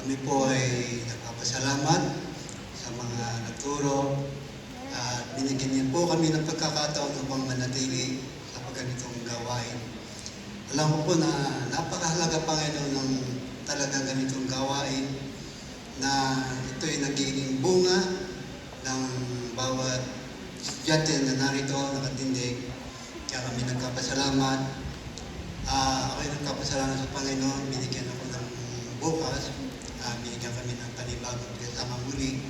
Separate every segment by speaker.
Speaker 1: Kami po ay nagpapasalamat sa mga nagturo at binigyan niyo po kami ng pagkakataon upang manatili sa pagganitong gawain. Alam ko po na napakahalaga, Panginoon, ng talagang ganitong gawain na ito ay nagiging bunga ng bawat estudyante na narito, nakatindig. Kaya kami nagpapasalamat. Ako'y nagpapasalamat sa Panginoon. Binigyan ako ng bukas. Binigyan kami ng panibagong kasama muli.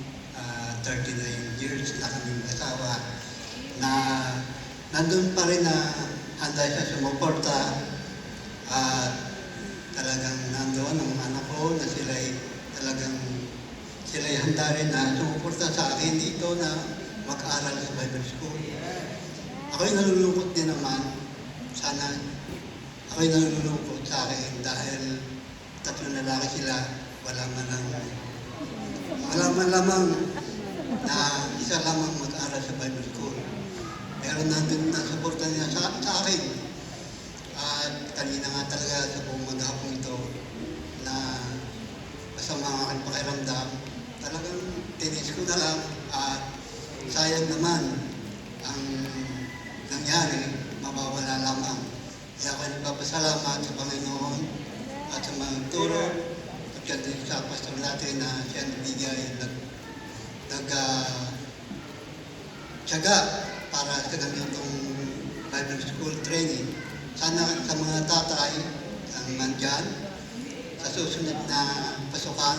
Speaker 1: 39 years na kami mag-asawa. Na nandun pa rin na handa siya sumuporta. At talagang nandoon ang anak ko na sila'y handa rin na sumuporta sa akin dito na mag-aral sa Bible School. Ako'y nalulungkot din naman. Sana ako'y nalulungkot sa akin dahil 3 lalaki sila, wala man lamang na isa lamang mag-aral sa Bible School. Pero nandun na suporta niya sa akin. At kanina nga talaga sa buong maghapon ito na masama ang aking pakiramdam, talagang tinis ko na lang at sayang naman ang nangyari, mawawala lamang. Kaya ako nagpapasalamat sa Panginoon at sa mga turo at sa pastor natin na siya nagbigay nag-tiyaga para sa ganitong Bible School training. Sana sa mga tatay ang nandyan, sa susunod na pasukan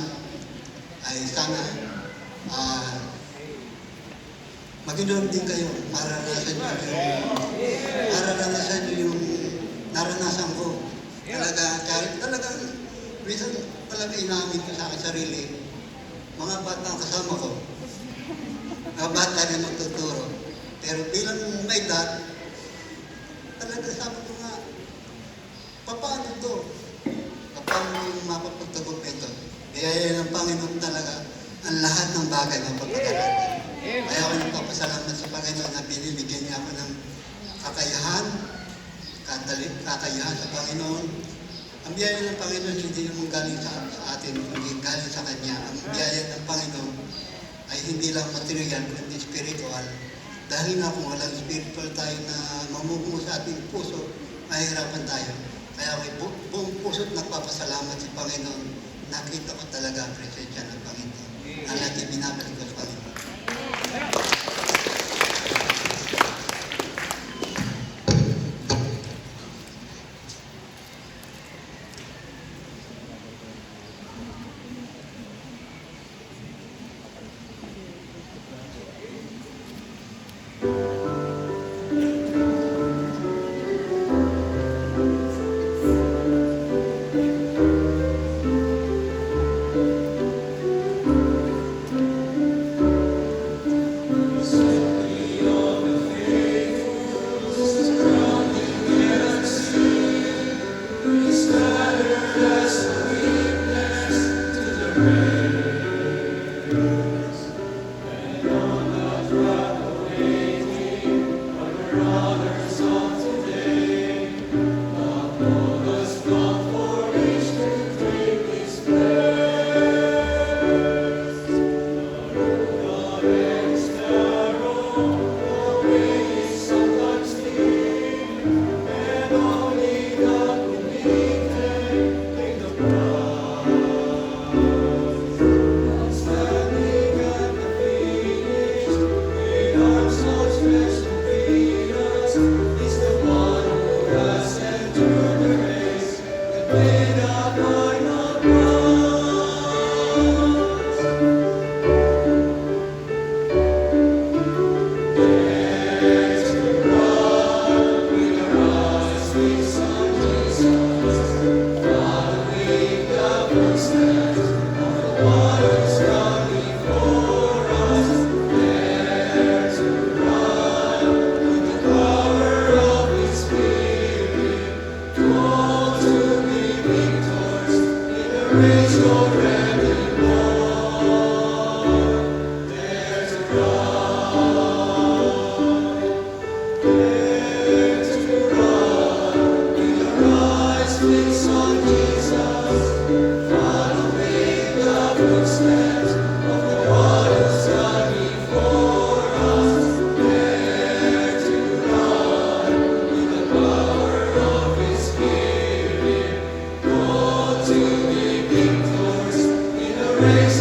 Speaker 1: ay sana mag-inom din kayo para naranasan nyo yung naranasan ko. Talagang minsan talaga inamin ko sa akin sarili, mga bata ang kasama ko, mga bata na magtuturo. Pero bilang may dad, talaga sabi ko nga, paano to? Paano yung mapapagtagumpay ito? Kaya ng Panginoon talaga ang lahat ng bagay na pagkakataon. Kaya ako nagpapasalamat sa Panginoon na binibigyan niya ako ng kakayahan sa Panginoon. Ang biyaya ng Panginoon hindi naman galing sa atin, hindi galing sa Kanya. Ang biyaya ng Panginoon ay hindi lang material, kundi spiritual. Dahil nga kung walang spiritual tayo na mamumuo sa ating puso, mahihirapan tayo. Kaya ako buong puso't nagpapasalamat sa Panginoon. Nakita ko talaga ang presensya ng Panginoon. Ang natin binabalik ko sa Panginoon.
Speaker 2: Praise